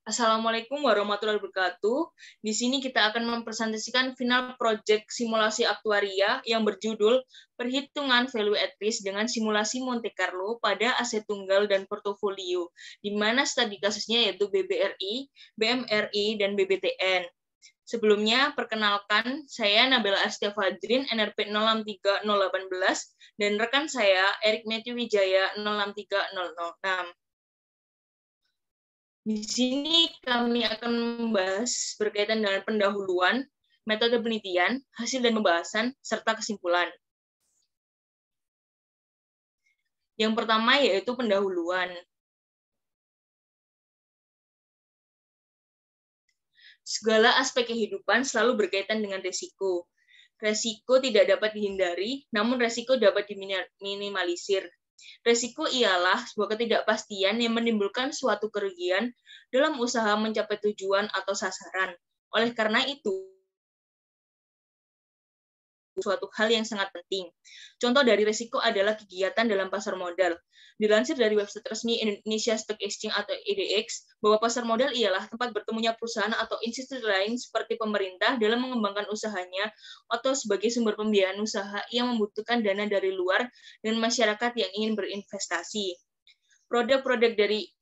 Assalamualaikum warahmatullahi wabarakatuh. Di sini kita akan mempresentasikan final project simulasi aktuaria yang berjudul Perhitungan Value at Risk dengan simulasi Monte Carlo pada aset tunggal dan portofolio, di mana studi kasusnya yaitu BBRI, BMRI, dan BBTN. Sebelumnya, perkenalkan, saya Nabila Astia Fadrin, NRP 063018, dan rekan saya, Erik Matthew Wijaya, 063006. Di sini kami akan membahas berkaitan dengan pendahuluan, metode penelitian, hasil dan pembahasan, serta kesimpulan. Yang pertama yaitu pendahuluan. Segala aspek kehidupan selalu berkaitan dengan risiko. Risiko tidak dapat dihindari, namun risiko dapat diminimalisir. Risiko ialah sebuah ketidakpastian yang menimbulkan suatu kerugian dalam usaha mencapai tujuan atau sasaran. Oleh karena itu, suatu hal yang sangat penting. Contoh dari risiko adalah kegiatan dalam pasar modal. Dilansir dari website resmi Indonesia Stock Exchange atau IDX, bahwa pasar modal ialah tempat bertemunya perusahaan atau institusi lain seperti pemerintah dalam mengembangkan usahanya atau sebagai sumber pembiayaan usaha yang membutuhkan dana dari luar dan masyarakat yang ingin berinvestasi. Produk-produk dari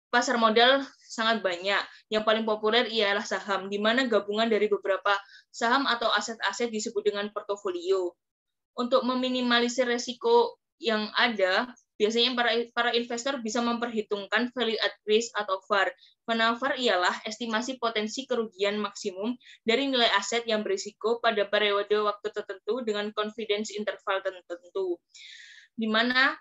pasar modal sangat banyak. Yang paling populer ialah saham, di mana gabungan dari beberapa saham atau aset-aset disebut dengan portofolio. Untuk meminimalisir risiko yang ada, biasanya para investor bisa memperhitungkan value at risk atau VAR. VAR ialah estimasi potensi kerugian maksimum dari nilai aset yang berisiko pada periode waktu tertentu dengan confidence interval tertentu. Di mana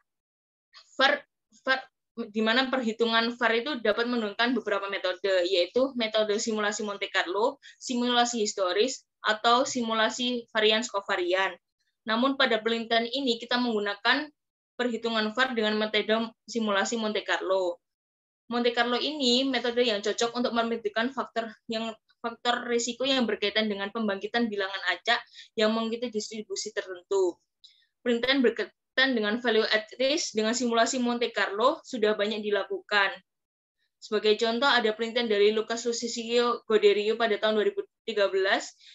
perhitungan VAR itu dapat menggunakan beberapa metode, yaitu metode simulasi Monte Carlo, simulasi historis, atau simulasi varians kovarian. Namun pada penelitian ini kita menggunakan perhitungan VAR dengan metode simulasi Monte Carlo. Monte Carlo ini metode yang cocok untuk memperhitungkan faktor risiko yang berkaitan dengan pembangkitan bilangan acak yang mengikuti distribusi tertentu. Penelitian berkaitan dengan value at risk dengan simulasi Monte Carlo sudah banyak dilakukan. Sebagai contoh, ada penelitian dari Lucas Lucicio Goderio pada tahun 2013.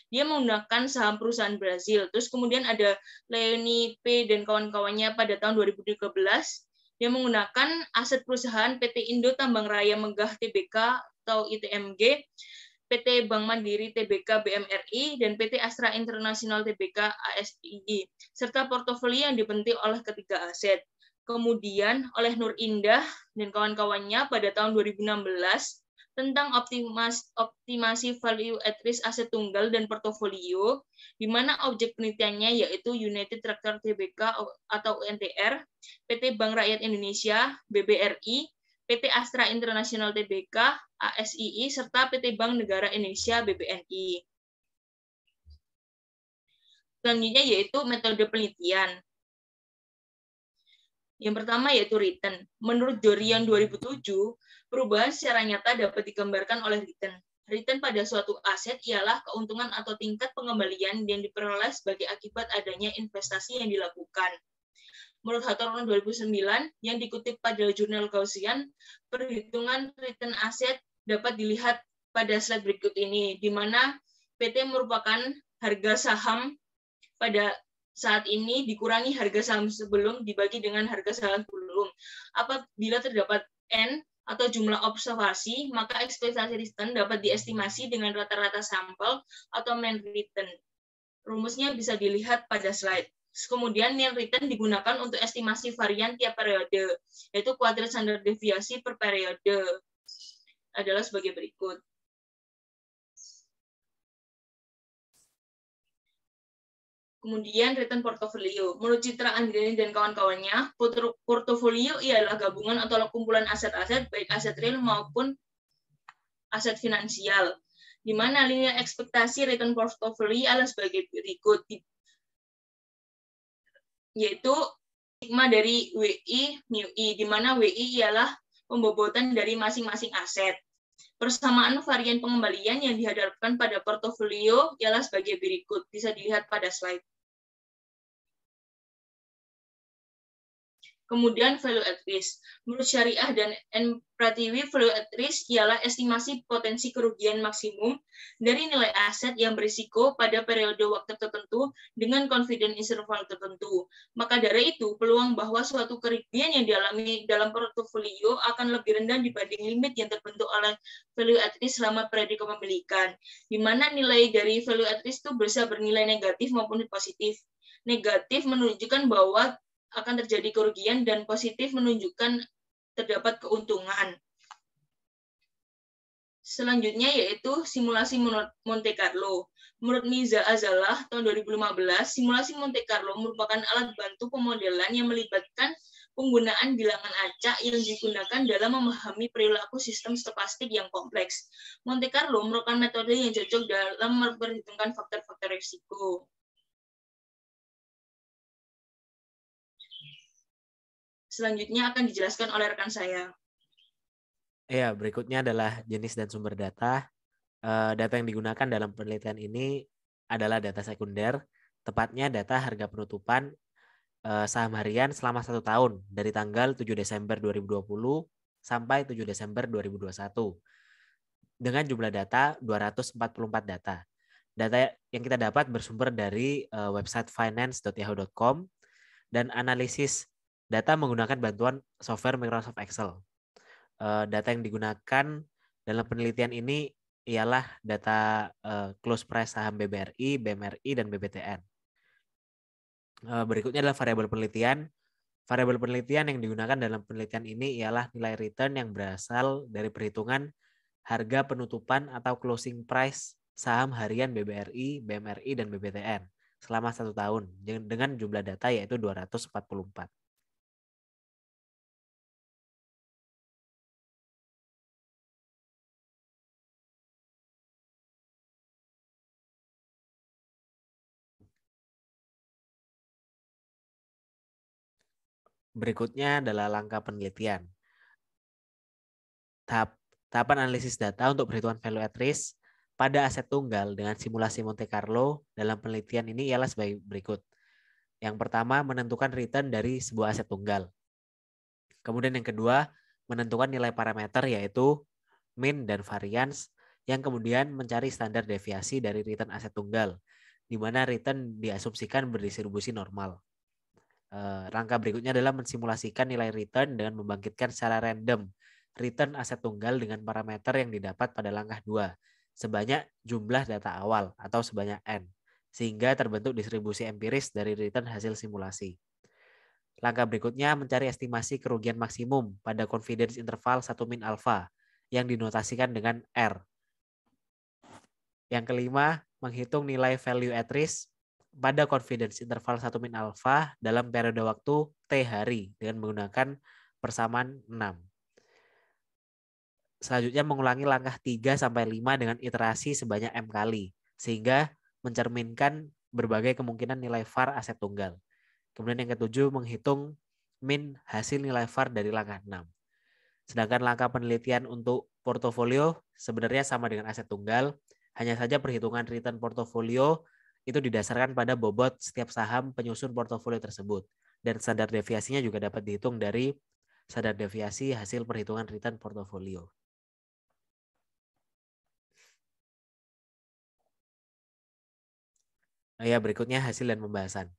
Dia menggunakan saham perusahaan Brazil. Terus kemudian ada Leoni P. dan kawan-kawannya pada tahun 2013. Dia menggunakan aset perusahaan PT Indo Tambang Raya Megah Tbk atau ITMG, PT Bank Mandiri Tbk BMRI, dan PT Astra International Tbk ASII, serta portofolio yang dibentuk oleh ketiga aset. Kemudian oleh Nur Indah dan kawan-kawannya pada tahun 2016 tentang optimasi value at risk aset tunggal dan portofolio, di mana objek penelitiannya yaitu United Tractor Tbk atau UNTR, PT Bank Rakyat Indonesia BBRI, PT Astra International Tbk ASII, serta PT Bank Negara Indonesia BBNI. Selanjutnya yaitu metode penelitian. Yang pertama yaitu return. Menurut Jorian 2007, perubahan secara nyata dapat digambarkan oleh return. Return pada suatu aset ialah keuntungan atau tingkat pengembalian yang diperoleh sebagai akibat adanya investasi yang dilakukan. Menurut Hatton 2009, yang dikutip pada jurnal Gaussian, perhitungan return aset dapat dilihat pada slide berikut ini, di mana PT merupakan harga saham pada saat ini dikurangi harga saham sebelum dibagi dengan harga saham sebelum. Apabila terdapat N atau jumlah observasi, maka ekspektasi return dapat diestimasi dengan rata-rata sampel atau mean return. Rumusnya bisa dilihat pada slide. Kemudian mean return digunakan untuk estimasi varian tiap periode, yaitu kuadrat standar deviasi per periode adalah sebagai berikut. Kemudian return portofolio. Menurut Citra Anggrini dan kawan-kawannya, portofolio ialah gabungan atau kumpulan aset-aset, baik aset real maupun aset finansial, di mana linear ekspektasi return portofolio adalah sebagai berikut, yaitu sigma dari WI, mu I, di mana WI ialah pembobotan dari masing-masing aset. Persamaan varian pengembalian yang dihadapkan pada portofolio ialah sebagai berikut, bisa dilihat pada slide. Kemudian value at risk. Menurut Syariah dan N. Pratiwi, value at risk ialah estimasi potensi kerugian maksimum dari nilai aset yang berisiko pada periode waktu tertentu dengan confidence interval tertentu. Maka dari itu, peluang bahwa suatu kerugian yang dialami dalam portofolio akan lebih rendah dibanding limit yang terbentuk oleh value at risk selama periode kepemilikan, di mana nilai dari value at risk itu bisa bernilai negatif maupun positif. Negatif menunjukkan bahwa akan terjadi kerugian dan positif menunjukkan terdapat keuntungan. Selanjutnya yaitu simulasi Monte Carlo. Menurut Miza Azalah tahun 2015, simulasi Monte Carlo merupakan alat bantu pemodelan yang melibatkan penggunaan bilangan acak yang digunakan dalam memahami perilaku sistem stokastik yang kompleks. Monte Carlo merupakan metode yang cocok dalam memperhitungkan faktor-faktor risiko. Selanjutnya akan dijelaskan oleh rekan saya. Ya, berikutnya adalah jenis dan sumber data. Data yang digunakan dalam penelitian ini adalah data sekunder, tepatnya data harga penutupan saham harian selama 1 tahun dari tanggal 7 Desember 2020 sampai 7 Desember 2021 dengan jumlah data 244 data. Data yang kita dapat bersumber dari website finance.yahoo.com dan analisis data menggunakan bantuan software Microsoft Excel. Data yang digunakan dalam penelitian ini ialah data close price saham BBRI, BMRI, dan BBTN. Berikutnya adalah variabel penelitian. Variabel penelitian yang digunakan dalam penelitian ini ialah nilai return yang berasal dari perhitungan harga penutupan atau closing price saham harian BBRI, BMRI, dan BBTN selama 1 tahun dengan jumlah data yaitu 244. Berikutnya adalah langkah penelitian. Tahapan analisis data untuk perhitungan value at risk pada aset tunggal dengan simulasi Monte Carlo dalam penelitian ini ialah sebagai berikut. Yang pertama, menentukan return dari sebuah aset tunggal. Kemudian yang kedua, menentukan nilai parameter yaitu mean dan variance, yang kemudian mencari standar deviasi dari return aset tunggal, di mana return diasumsikan berdistribusi normal. Langkah berikutnya adalah mensimulasikan nilai return dengan membangkitkan secara random return aset tunggal dengan parameter yang didapat pada langkah 2 sebanyak jumlah data awal atau sebanyak N, sehingga terbentuk distribusi empiris dari return hasil simulasi. Langkah berikutnya mencari estimasi kerugian maksimum pada confidence interval 1 min alpha yang dinotasikan dengan R. Yang kelima, menghitung nilai value at risk pada confidence interval 1 min alpha dalam periode waktu T hari dengan menggunakan persamaan 6. Selanjutnya mengulangi langkah 3-5 dengan iterasi sebanyak M kali, sehingga mencerminkan berbagai kemungkinan nilai VAR aset tunggal. Kemudian yang ketujuh, menghitung min hasil nilai VAR dari langkah 6. Sedangkan langkah penelitian untuk portofolio sebenarnya sama dengan aset tunggal, hanya saja perhitungan return portofolio itu didasarkan pada bobot setiap saham penyusun portofolio tersebut. Dan standar deviasinya juga dapat dihitung dari standar deviasi hasil perhitungan return portofolio. Ya, berikutnya hasil dan pembahasan.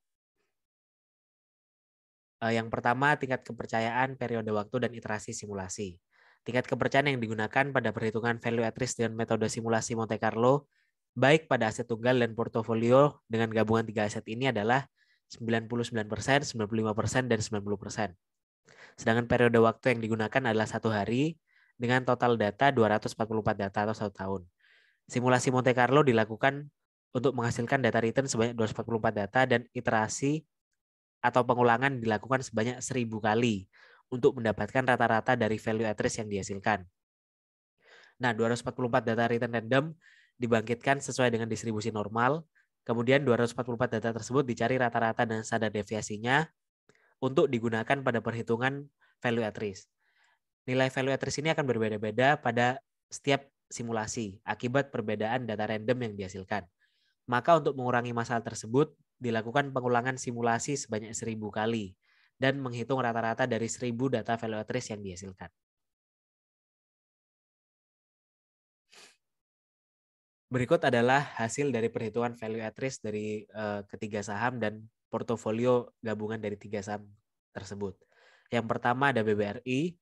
Yang pertama, tingkat kepercayaan, periode waktu, dan iterasi simulasi. Tingkat kepercayaan yang digunakan pada perhitungan value at risk dengan metode simulasi Monte Carlo, baik pada aset tunggal dan portofolio dengan gabungan 3 aset ini adalah 99%, 95%, dan 90%. Sedangkan periode waktu yang digunakan adalah 1 hari dengan total data 244 data atau 1 tahun. Simulasi Monte Carlo dilakukan untuk menghasilkan data return sebanyak 244 data dan iterasi atau pengulangan dilakukan sebanyak 1000 kali untuk mendapatkan rata-rata dari value at risk yang dihasilkan. Nah, 244 data return random dibangkitkan sesuai dengan distribusi normal. Kemudian 244 data tersebut dicari rata-rata dan standar deviasinya untuk digunakan pada perhitungan value at risk. Nilai value at risk ini akan berbeda-beda pada setiap simulasi akibat perbedaan data random yang dihasilkan. Maka untuk mengurangi masalah tersebut, dilakukan pengulangan simulasi sebanyak 1000 kali dan menghitung rata-rata dari 1.000 data value at risk yang dihasilkan. Berikut adalah hasil dari perhitungan value at risk dari ketiga saham dan portofolio gabungan dari 3 saham tersebut. Yang pertama ada BBRI.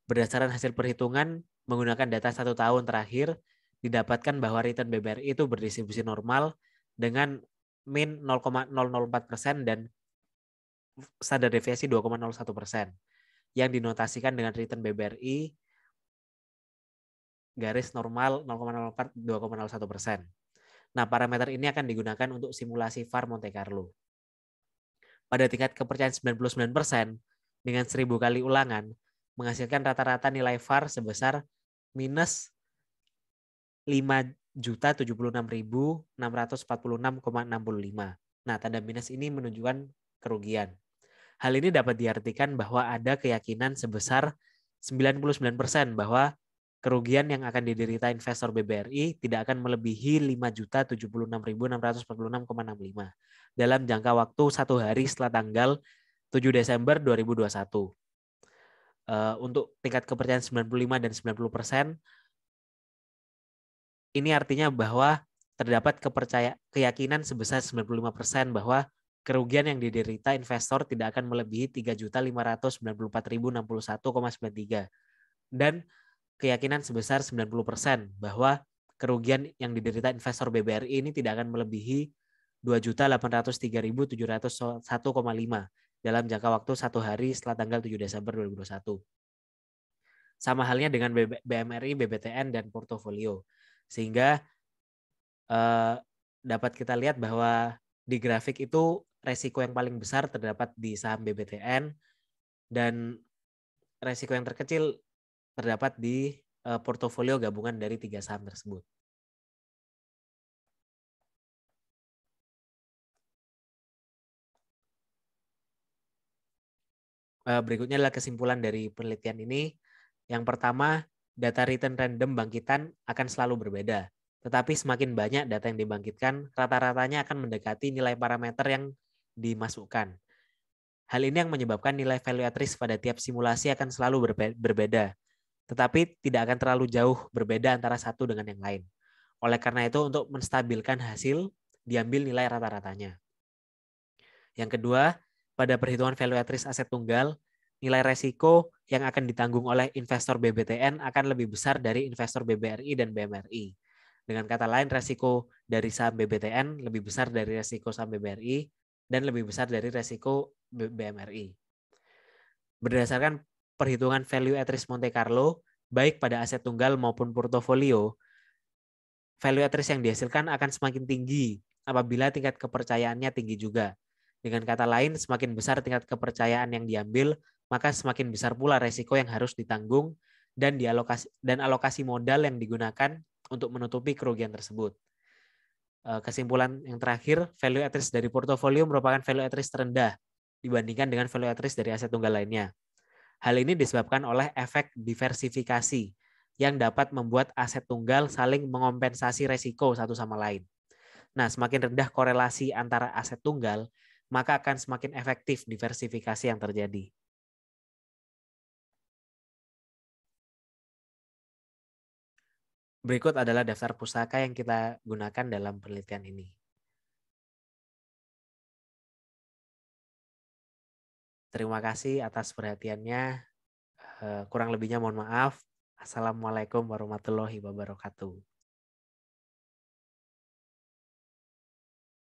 Berdasarkan hasil perhitungan menggunakan data 1 tahun terakhir, didapatkan bahwa return BBRI itu berdistribusi normal dengan min 0,004% dan standar deviasi 2,01%, yang dinotasikan dengan return BBRI garis normal 0,04 2,01%. Nah, parameter ini akan digunakan untuk simulasi VAR Monte Carlo. Pada tingkat kepercayaan 99% dengan 1.000 kali ulangan menghasilkan rata-rata nilai VAR sebesar minus 5.076.646,65. Nah, tanda minus ini menunjukkan kerugian. Hal ini dapat diartikan bahwa ada keyakinan sebesar 99% bahwa kerugian yang akan diderita investor BBRI tidak akan melebihi 5.076.646,65 dalam jangka waktu 1 hari setelah tanggal 7 Desember 2021. Untuk tingkat kepercayaan 95 dan 90%, ini artinya bahwa terdapat keyakinan sebesar 95% bahwa kerugian yang diderita investor tidak akan melebihi 3.594.061,93 dan keyakinan sebesar 90% bahwa kerugian yang diderita investor BBRI ini tidak akan melebihi 2.803.701,5 dalam jangka waktu 1 hari setelah tanggal 7 Desember 2021. Sama halnya dengan BMRI, BBTN, dan portofolio. Sehingga dapat kita lihat bahwa di grafik itu resiko yang paling besar terdapat di saham BBTN dan resiko yang terkecil terdapat di portofolio gabungan dari 3 saham tersebut. Berikutnya adalah kesimpulan dari penelitian ini. Yang pertama, data return random bangkitan akan selalu berbeda. Tetapi semakin banyak data yang dibangkitkan, rata-ratanya akan mendekati nilai parameter yang dimasukkan. Hal ini yang menyebabkan nilai value at risk pada tiap simulasi akan selalu berbeda. Tetapi tidak akan terlalu jauh berbeda antara satu dengan yang lain. Oleh karena itu, untuk menstabilkan hasil, diambil nilai rata-ratanya. Yang kedua, pada perhitungan value at risk aset tunggal, nilai resiko yang akan ditanggung oleh investor BBTN akan lebih besar dari investor BBRI dan BMRI. Dengan kata lain, resiko dari saham BBTN lebih besar dari resiko saham BBRI dan lebih besar dari resiko BMRI. Berdasarkan perhitungan value at risk Monte Carlo, baik pada aset tunggal maupun portofolio, value at risk yang dihasilkan akan semakin tinggi apabila tingkat kepercayaannya tinggi juga. Dengan kata lain, semakin besar tingkat kepercayaan yang diambil, maka semakin besar pula resiko yang harus ditanggung dan alokasi modal yang digunakan untuk menutupi kerugian tersebut. Kesimpulan yang terakhir, value at risk dari portofolio merupakan value at risk terendah dibandingkan dengan value at risk dari aset tunggal lainnya. Hal ini disebabkan oleh efek diversifikasi yang dapat membuat aset tunggal saling mengompensasi resiko satu sama lain. Nah, semakin rendah korelasi antara aset tunggal, maka akan semakin efektif diversifikasi yang terjadi. Berikut adalah daftar pustaka yang kita gunakan dalam penelitian ini. Terima kasih atas perhatiannya. Kurang lebihnya mohon maaf. Assalamualaikum warahmatullahi wabarakatuh.